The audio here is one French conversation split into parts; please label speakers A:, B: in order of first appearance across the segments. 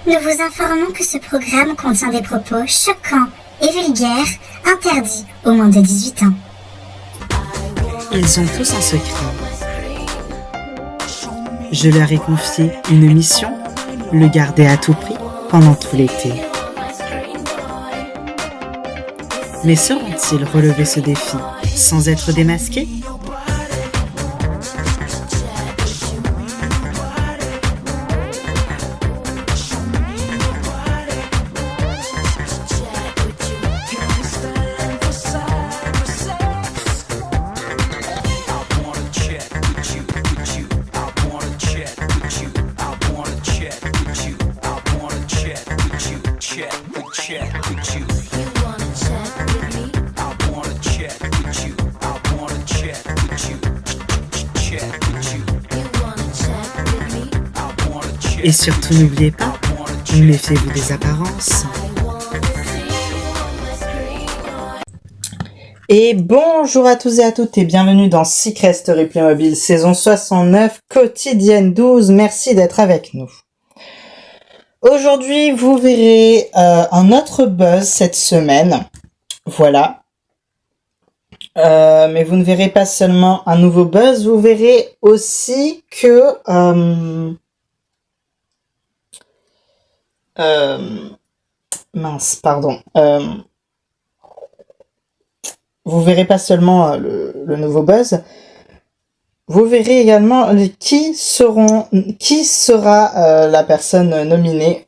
A: Nous vous informons que ce programme contient des propos choquants et vulgaires, interdits aux moins de 18 ans.
B: Ils ont tous un secret. Je leur ai confié une mission, le garder à tout prix pendant tout l'été. Mais sauront-ils relever ce défi sans être démasqués ? Et surtout, n'oubliez pas, méfiez-vous des apparences. Et bonjour à tous et à toutes et bienvenue dans Secret Story Playmobil saison 69, quotidienne 12. Merci d'être avec nous. Aujourd'hui, vous verrez un autre buzz cette semaine. Voilà. Mais vous ne verrez pas seulement un nouveau buzz, vous verrez aussi que... vous verrez pas seulement le nouveau buzz, vous verrez également qui sera la personne nominée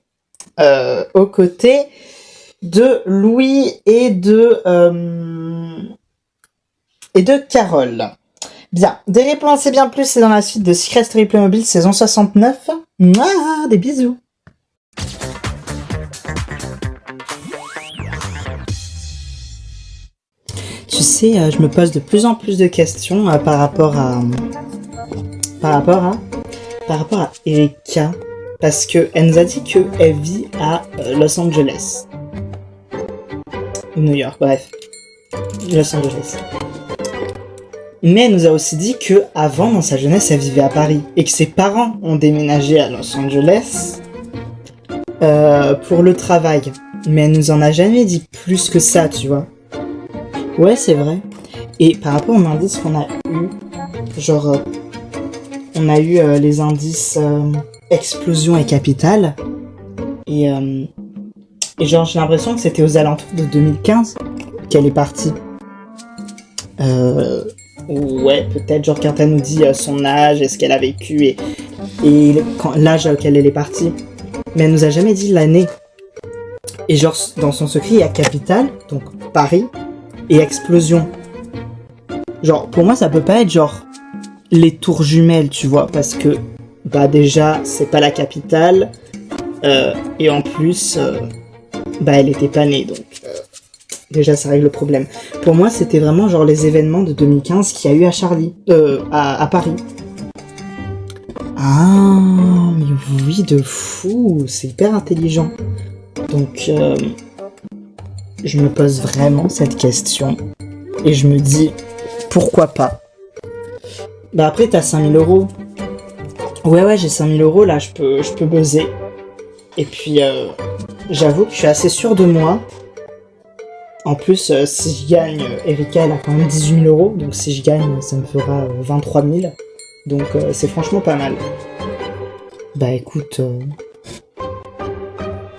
B: aux côtés de Louis et de Carole. Bien, des réponses et bien plus, c'est dans la suite de Secret Story Playmobil saison 69. Mouah, des bisous. Tu sais, je me pose de plus en plus de questions par rapport à Erika, parce que elle nous a dit que elle vit à Los Angeles, ou New York, bref, Los Angeles. Mais elle nous a aussi dit que avant, dans sa jeunesse, elle vivait à Paris et que ses parents ont déménagé à Los Angeles pour le travail. Mais elle nous en a jamais dit plus que ça, tu vois. Ouais, c'est vrai. Et par rapport aux indices qu'on a eu, genre, on a eu les indices explosion et capitale. Et genre, j'ai l'impression que c'était aux alentours de 2015 qu'elle est partie. Ouais, peut-être, genre, quand elle nous dit son âge et ce qu'elle a vécu et l'âge auquel elle est partie. Mais elle nous a jamais dit l'année. Et genre, dans son secret, il y a capitale, donc Paris, et explosion. Genre, pour moi, ça peut pas être genre les tours jumelles, tu vois, parce que, bah déjà, c'est pas la capitale, et en plus, elle était pas née, donc déjà, ça règle le problème. Pour moi, c'était vraiment genre les événements de 2015 qu'il y a eu à Paris. Ah, mais oui, de fou, c'est hyper intelligent. Donc, je me pose vraiment cette question et je me dis pourquoi pas. Bah après t'as 5000 €. Ouais j'ai 5000 € là, je peux buzzer. Et puis j'avoue que je suis assez sûr de moi. En plus si je gagne, Erika elle a quand même 18 000 €, donc si je gagne ça me fera 23 000. Donc c'est franchement pas mal. Bah écoute,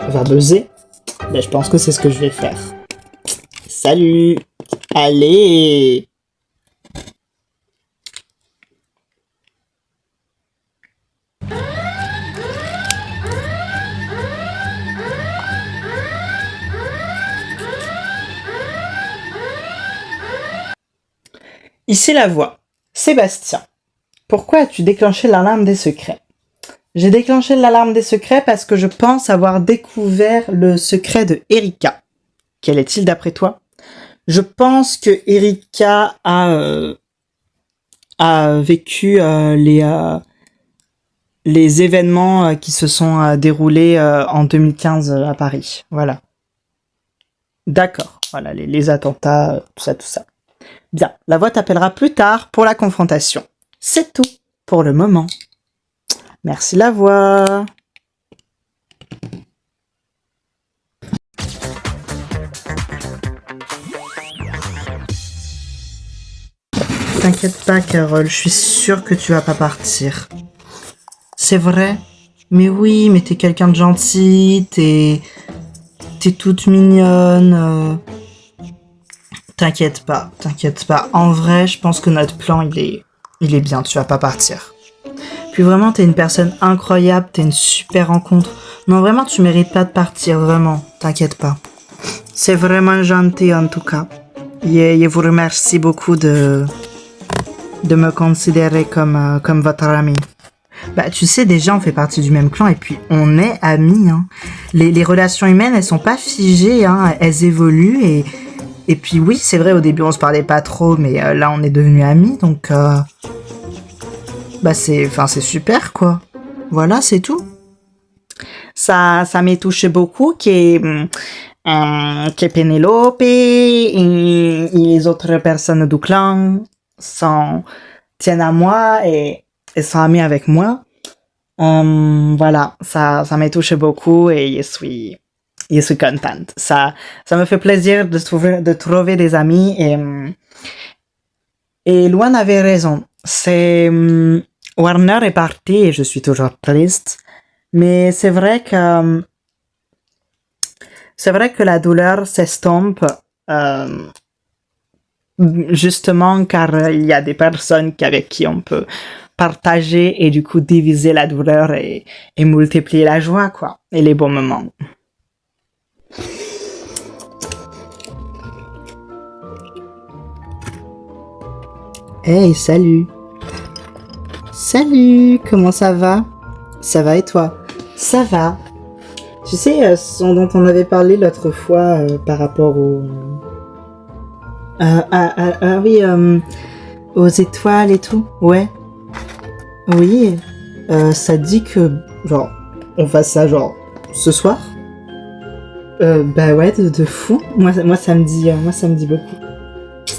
B: va buzzer. Bah, je pense que c'est ce que je vais faire. Salut! Allez! Ici la voix. Sébastien, pourquoi as-tu déclenché l'alarme des secrets? J'ai déclenché l'alarme des secrets parce que je pense avoir découvert le secret de Erika. Quel est-il d'après toi? Je pense que Erika a vécu les événements qui se sont déroulés en 2015 à Paris. Voilà. D'accord. Voilà, les attentats, tout ça. Bien, la voix t'appellera plus tard pour la confrontation. C'est tout pour le moment. Merci la voix. t'inquiète pas, Carole, je suis sûre que tu vas pas partir. C'est vrai? Mais oui, mais t'es quelqu'un de gentil, t'es toute mignonne. T'inquiète pas, t'inquiète pas. En vrai, je pense que notre plan, il est bien, tu vas pas partir. Puis vraiment, t'es une personne incroyable, t'es une super rencontre. Non, vraiment, tu mérites pas de partir, vraiment. T'inquiète pas. C'est vraiment gentil, en tout cas. Et je vous remercie beaucoup de me considérer comme votre ami. Bah, tu sais, déjà, on fait partie du même clan et puis on est amis, hein. Les relations humaines, elles sont pas figées, hein. Elles évoluent et puis oui, c'est vrai, au début, on se parlait pas trop, mais là, on est devenus amis, donc bah, c'est super, quoi. Voilà, c'est tout. Ça m'a touché beaucoup que Penelope et les autres personnes du clan tiennent à moi et sont amis avec moi. Voilà, ça m'a touché beaucoup et je suis contente. Ça me fait plaisir de trouver des amis et Luan avait raison. Warner est parti et je suis toujours triste. Mais c'est vrai que la douleur s'estompe justement car il y a des personnes avec qui on peut partager et du coup diviser la douleur et multiplier la joie, quoi, et les bons moments. Hey, salut! Salut! Comment ça va? Ça va et toi? Ça va. Tu sais, ce dont on avait parlé l'autre fois par rapport oui, aux étoiles et tout. Ouais. Oui. Ça dit que, genre, on fasse ça, genre, ce soir? Bah ouais, de fou. Moi, ça me dit beaucoup.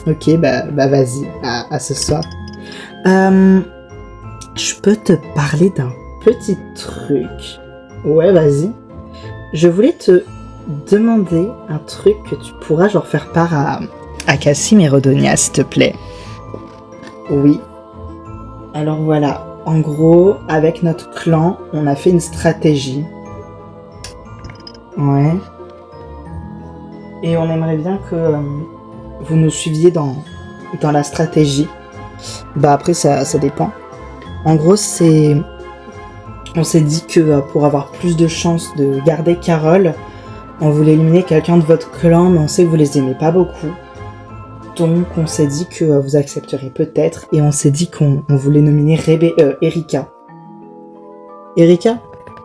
B: Ok, bah vas-y, à ce soir. Je peux te parler d'un petit truc. Ouais, vas-y. Je voulais te demander un truc que tu pourras genre faire part à Cassim et Rodonia, s'il te plaît. Oui. Alors voilà, en gros, avec notre clan, on a fait une stratégie. Ouais. Et on aimerait bien que vous nous suiviez dans la stratégie. Bah après, ça dépend. En gros, on s'est dit que pour avoir plus de chances de garder Carole, on voulait éliminer quelqu'un de votre clan, mais on sait que vous les aimez pas beaucoup. Donc on s'est dit que vous accepteriez peut-être, et on s'est dit qu'on voulait nominer Erika. Erika?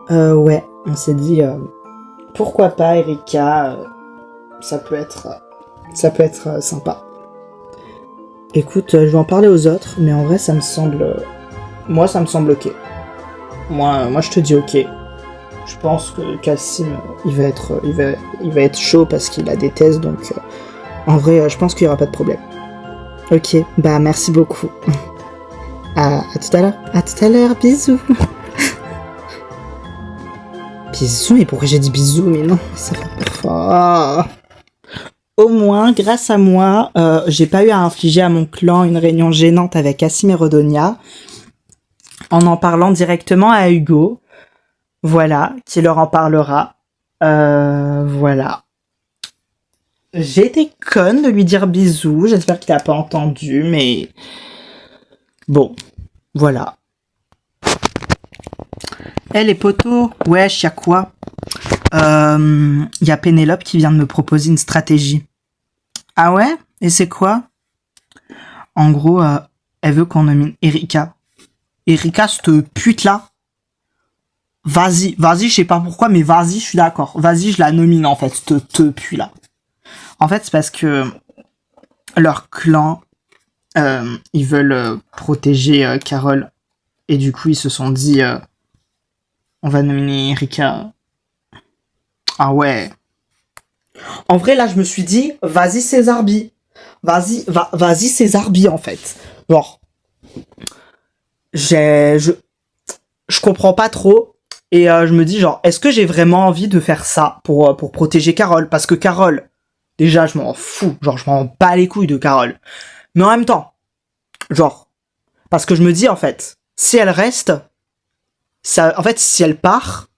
B: Ouais, on s'est dit pourquoi pas Erika, ça peut être sympa. Écoute, je vais en parler aux autres, mais en vrai ça me semble ok. Moi, je te dis ok. Je pense que Cassim, il va être chaud parce qu'il a des thèses, donc en vrai, je pense qu'il y aura pas de problème. Ok, bah merci beaucoup. À tout à l'heure. À tout à l'heure, bisous. Bisous, mais pourquoi j'ai dit bisous? Mais non, ça va. Au moins, grâce à moi, j'ai pas eu à infliger à mon clan une réunion gênante avec Cassim et Rodonia. En parlant directement à Hugo, voilà, qui leur en parlera. Voilà. J'ai été conne de lui dire bisous, j'espère qu'il a pas entendu, mais bon, voilà. Les potos, wesh, y'a quoi? Y a Pénélope qui vient de me proposer une stratégie. Ah ouais? Et c'est quoi? En gros, elle veut qu'on nomine Erika. Erika, cette pute-là. Vas-y, je sais pas pourquoi, mais vas-y, je suis d'accord. Vas-y, je la nomine, en fait, cette pute-là. En fait, c'est parce que leur clan, ils veulent protéger Carole. Et du coup, ils se sont dit, on va nominer Erika. Ah ouais. En vrai, là, je me suis dit, vas-y, Césarbi. Vas-y, Césarbi, en fait. Genre, je comprends pas trop. Et je me dis, genre, est-ce que j'ai vraiment envie de faire ça pour protéger Carole? Parce que Carole, déjà, je m'en fous. Genre, je m'en bats les couilles de Carole. Mais en même temps, Genre, parce que je me dis, en fait, si elle reste, ça, en fait, si elle part,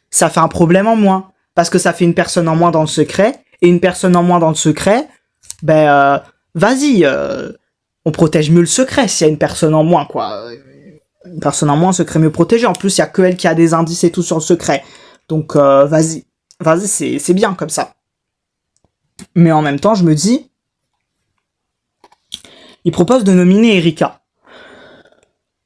B: ça fait un problème en moins. Parce que ça fait une personne en moins dans le secret. Et une personne en moins dans le secret, ben, vas-y, on protège mieux le secret s'il y a une personne en moins, quoi. Une personne en moins, secret mieux protégé. En plus, il y a que elle qui a des indices et tout sur le secret. Donc, vas-y. Vas-y, c'est bien comme ça. Mais en même temps, je me dis, il propose de nominer Erika.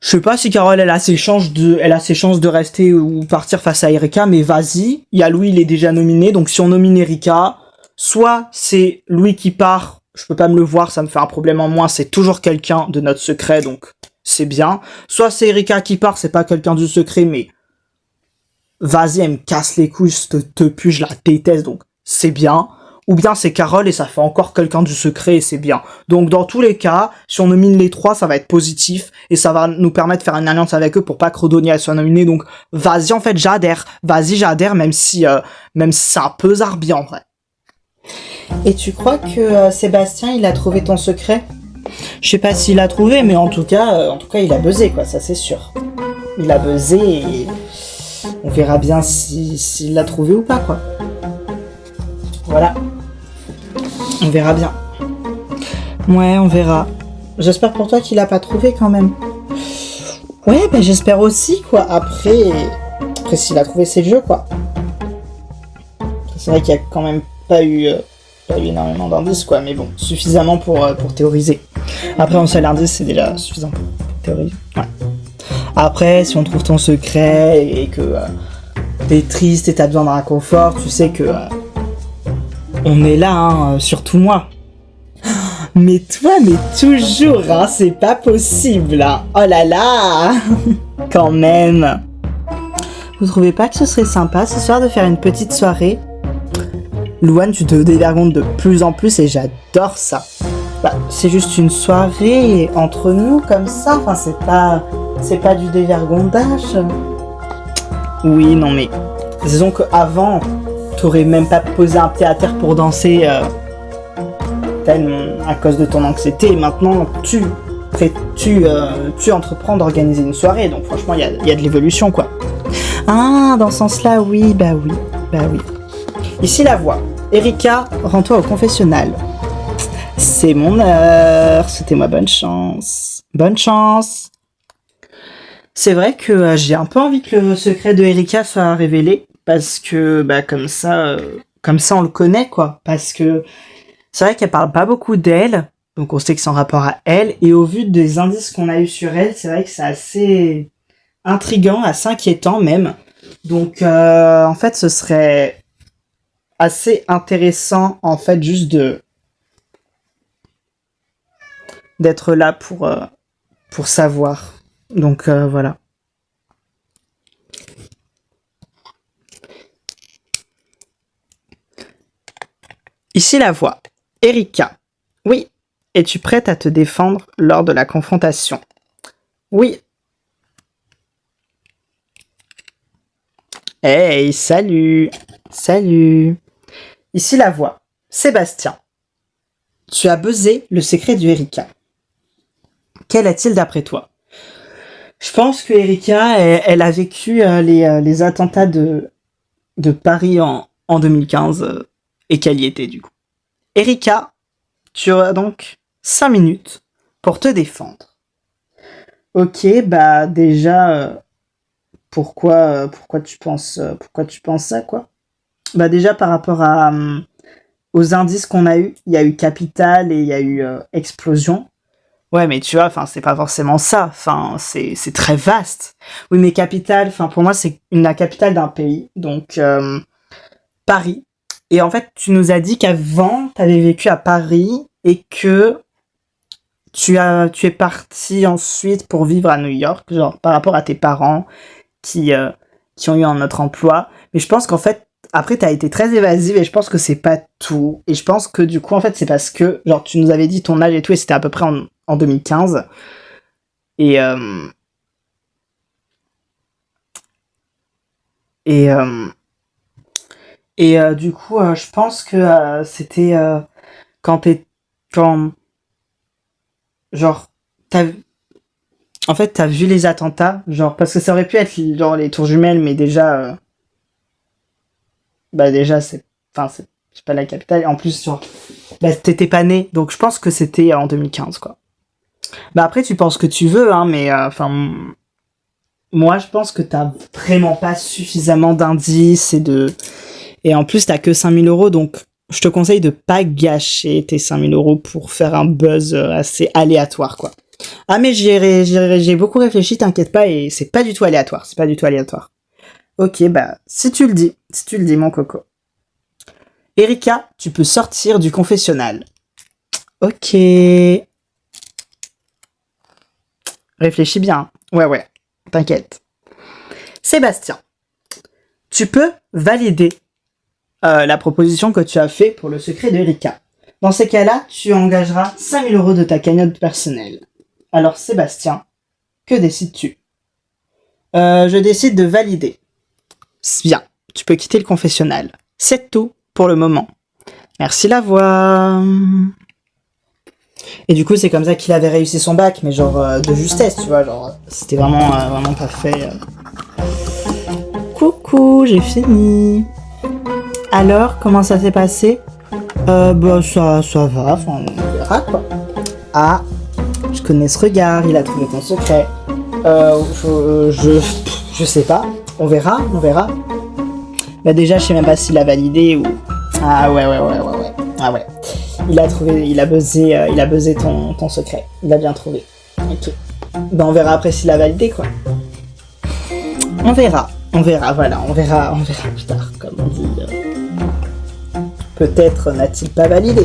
B: Je sais pas si Carole elle a ses chances de rester ou partir face à Erika, mais vas-y. Il y a Louis, il est déjà nominé, donc si on nomine Erika, soit c'est Louis qui part, je peux pas me le voir, ça me fait un problème en moins, c'est toujours quelqu'un de notre secret, donc c'est bien. Soit c'est Erika qui part, c'est pas quelqu'un du secret, mais vas-y, elle me casse les couilles, te pue, je la déteste, donc c'est bien. Ou bien c'est Carole et ça fait encore quelqu'un du secret et c'est bien. Donc dans tous les cas, si on nomine les trois, ça va être positif et ça va nous permettre de faire une alliance avec eux pour pas que Redoni soit nominé. Donc vas-y, en fait, j'adhère. Vas-y, j'adhère, même si c'est un peu zarbi en vrai. Et tu crois que Sébastien, il a trouvé ton secret? Je sais pas s'il l'a trouvé, mais en tout cas, il a buzzé, quoi, ça c'est sûr. Il a buzzé et on verra bien s'il l'a trouvé ou pas, quoi. Voilà. On verra bien. Ouais, on verra. J'espère pour toi qu'il a pas trouvé quand même. Ouais, bah j'espère aussi, quoi. Après s'il a trouvé, c'est le jeu, quoi. C'est vrai qu'il y a quand même pas eu énormément d'indices, quoi. Mais bon, suffisamment pour théoriser. Après, un seul indice, c'est déjà suffisant pour théoriser. Ouais. Après, si on trouve ton secret et que t'es triste et t'as besoin d'un réconfort, tu sais que on est là, hein, surtout moi. Mais toi, mais toujours, hein, c'est pas possible, hein. Oh là là. Quand même. Vous trouvez pas que ce serait sympa ce soir de faire une petite soirée? Louane, tu te dévergondes de plus en plus et j'adore ça. Bah, c'est juste une soirée entre nous comme ça, enfin c'est pas du dévergondage. Oui, non mais disons qu'avant, t'aurais même pas posé un pied à terre pour danser à cause de ton anxiété, et maintenant tu entreprends d'organiser une soirée, donc franchement il y a de l'évolution, quoi. Ah, dans ce sens-là, oui, bah oui. Ici la voix. Erika, rends-toi au confessionnal. C'est mon heure, souhaitez-moi bonne chance. Bonne chance. C'est vrai que j'ai un peu envie que le secret de Erika soit révélé, parce que bah comme ça on le connaît, quoi. Parce que c'est vrai qu'elle parle pas beaucoup d'elle, donc on sait que c'est en rapport à elle, et au vu des indices qu'on a eu sur elle, c'est vrai que c'est assez intriguant, assez inquiétant même. Donc en fait ce serait assez intéressant en fait juste d'être là pour savoir. Donc voilà. Ici la voix. Erika. Oui. Es-tu prête à te défendre lors de la confrontation? Oui. Hey, salut. Salut. Ici la voix. Sébastien. Tu as buzzé le secret du Erika. Quel est-il d'après toi? Je pense que Erika, elle a vécu les attentats de Paris en 2015 et qu'elle y était du coup. Erika, tu auras donc 5 minutes pour te défendre. Ok, bah déjà, pourquoi tu penses ça, quoi? Bah déjà par rapport aux indices qu'on a eu, il y a eu Capital et il y a eu Explosion. Ouais, mais tu vois, enfin, c'est pas forcément ça. Enfin, c'est très vaste. Oui, mais capitale, enfin, pour moi, c'est la capitale d'un pays. Donc, Paris. Et en fait, tu nous as dit qu'avant, t'avais vécu à Paris et que tu es parti ensuite pour vivre à New York, genre, par rapport à tes parents qui ont eu un autre emploi. Mais je pense qu'en fait, après, t'as été très évasive et je pense que c'est pas tout. Et je pense que du coup, en fait, c'est parce que, genre, tu nous avais dit ton âge et tout et c'était à peu près en 2015. Et, et, du coup, je pense que c'était quand genre, En fait, t'as vu les attentats, genre, parce que ça aurait pu être genre les tours jumelles, mais déjà, déjà, c'est pas la capitale. En plus, genre, t'étais pas né, donc je pense que c'était en 2015, quoi. Bah après, tu penses que tu veux, hein, mais, moi, je pense que t'as vraiment pas suffisamment d'indices et en plus, t'as que 5 000 euros, donc je te conseille de pas gâcher tes 5 000 euros pour faire un buzz assez aléatoire, quoi. Ah, mais j'ai beaucoup réfléchi, t'inquiète pas, et c'est pas du tout aléatoire, Ok, si tu le dis, mon coco. Erika, tu peux sortir du confessionnal. Ok. Réfléchis bien. Ouais, t'inquiète. Sébastien, tu peux valider la proposition que tu as fait pour le secret d'Erika. Dans ces cas-là, tu engageras 5 000 euros de ta cagnotte personnelle. Alors Sébastien, que décides-tu ? Je décide de valider. Bien, tu peux quitter le confessionnal. C'est tout pour le moment. Merci la voix. Et du coup, c'est comme ça qu'il avait réussi son bac, mais genre de justesse, tu vois, genre c'était vraiment pas fait. Coucou, j'ai fini. Alors, comment ça s'est passé ? Ça va, enfin, on verra quoi. Ah, je connais ce regard, il a trouvé ton secret. Je sais pas, on verra. Déjà, je sais même pas s'il a validé ou... Ah ouais. Ah ouais. Il a buzzé ton secret. Il a bien trouvé. Ok. On verra après s'il a validé, quoi. On verra, voilà, on verra plus tard, comme on dit. Peut-être n'a-t-il pas validé.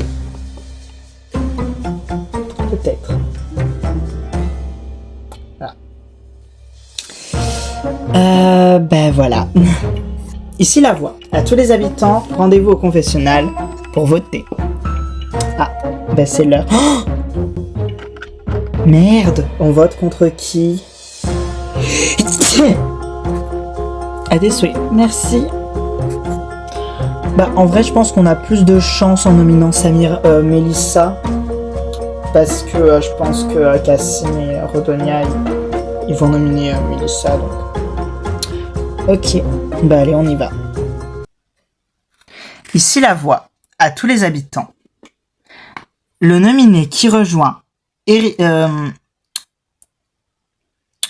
B: Peut-être. Voilà. Voilà. Ici la voix. À tous les habitants, rendez-vous au confessionnal pour voter. Ah, c'est l'heure. Oh, merde, on vote contre qui ? À des souhaits. Merci. En vrai, je pense qu'on a plus de chance en nominant Mélissa. Parce que je pense que Cassim et Rodonia, ils vont nominer Mélissa. Donc. Ok. Allez, on y va. Ici la voix. À tous les habitants. Le nominé qui rejoint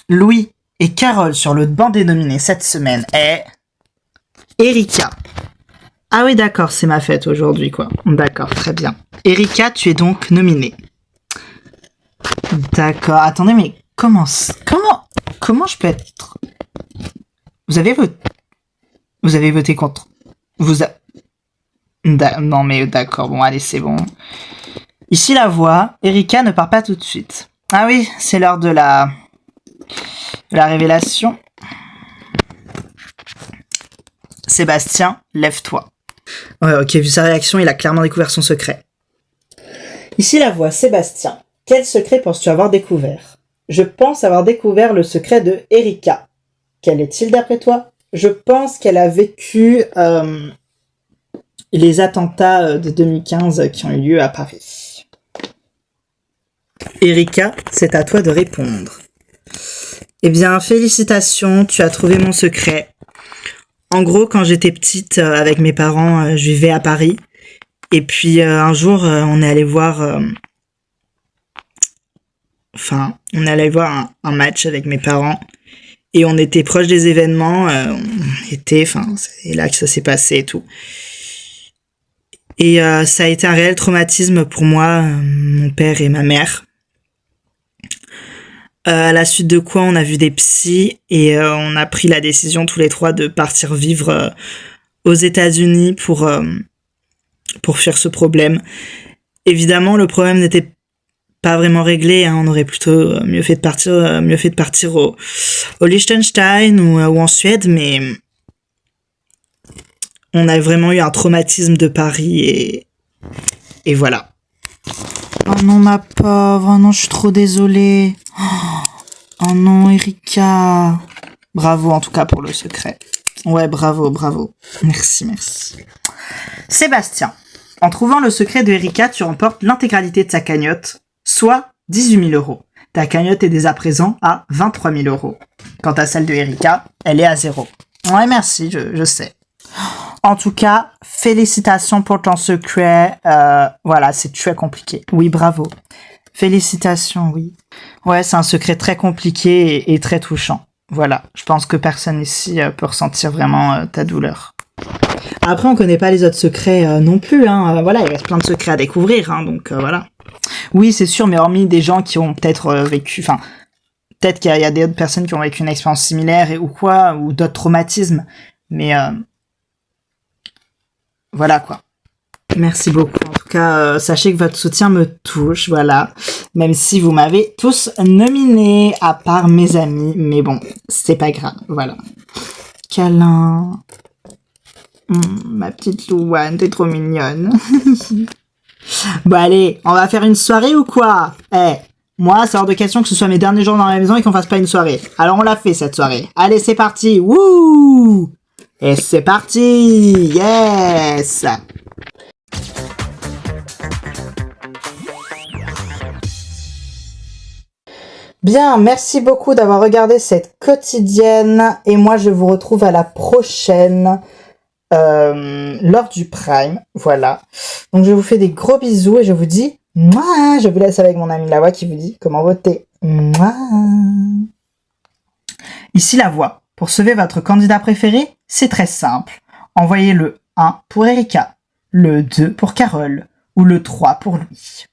B: Louis et Carole sur le banc des nominés cette semaine est Erika. Ah oui, d'accord, c'est ma fête aujourd'hui, quoi. D'accord, très bien. Erika, tu es donc nominée. D'accord, attendez, mais comment je peux être... Vous avez voté contre... Non mais d'accord, bon allez, c'est bon. Ici la voix, Erika ne part pas tout de suite. Ah oui, c'est l'heure de la révélation. Sébastien, lève-toi. Ouais, ok, vu sa réaction, il a clairement découvert son secret. Ici la voix, Sébastien. Quel secret penses-tu avoir découvert ? Je pense avoir découvert le secret de Erika. Quel est-il d'après toi ? Je pense qu'elle a vécu les attentats de 2015 qui ont eu lieu à Paris. Erika, c'est à toi de répondre. Eh bien, félicitations, tu as trouvé mon secret. En gros, quand j'étais petite, avec mes parents, je vivais à Paris. Et puis, un jour, on est allé voir... on est allé voir un match avec mes parents. Et on était proche des événements. C'est là que ça s'est passé et tout. Et ça a été un réel traumatisme pour moi, mon père et ma mère. À la suite de quoi, on a vu des psys et on a pris la décision tous les trois de partir vivre aux États-Unis pour fuir ce problème. Évidemment, le problème n'était pas vraiment réglé. On aurait plutôt mieux fait de partir au Liechtenstein ou en Suède, mais on a vraiment eu un traumatisme de Paris et voilà. Oh non, ma pauvre, oh non, je suis trop désolée. Oh non, Erika. Bravo en tout cas pour le secret. Ouais, bravo. Merci. Sébastien, en trouvant le secret de Erika, tu remportes l'intégralité de sa cagnotte, soit 18 000 euros. Ta cagnotte est dès à présent à 23 000 €. Quant à celle de Erika, elle est à 0. Ouais, merci, je sais. En tout cas, félicitations pour ton secret. Voilà, c'est très compliqué. Oui, bravo. Félicitations, oui. Ouais, c'est un secret très compliqué et très touchant. Voilà, je pense que personne ici peut ressentir vraiment ta douleur. Après, on connaît pas les autres secrets non plus, hein. Voilà, il reste plein de secrets à découvrir, hein, donc voilà. Oui, c'est sûr, mais hormis des gens qui ont peut-être vécu... Enfin, peut-être qu'il y a d'autres personnes qui ont vécu une expérience similaire ou quoi, ou d'autres traumatismes, mais... voilà, quoi. Merci beaucoup. En tout cas, sachez que votre soutien me touche, voilà. Même si vous m'avez tous nominé, à part mes amis. Mais bon, c'est pas grave, voilà. Câlin. Ma petite Louane, t'es trop mignonne. Bon allez, on va faire une soirée ou quoi? Moi, c'est hors de question que ce soit mes derniers jours dans la maison et qu'on fasse pas une soirée. Alors on l'a fait cette soirée. Allez, c'est parti. Wouh! Et c'est parti! Yes! Bien, merci beaucoup d'avoir regardé cette quotidienne. Et moi, je vous retrouve à la prochaine lors du Prime. Voilà. Donc, je vous fais des gros bisous et je vous dis mouah. Je vous laisse avec mon ami La Voix qui vous dit comment voter. Mouah. Ici La Voix. Pour sauver votre candidat préféré, c'est très simple. Envoyez le 1 pour Erika, le 2 pour Carole ou le 3 pour Louis.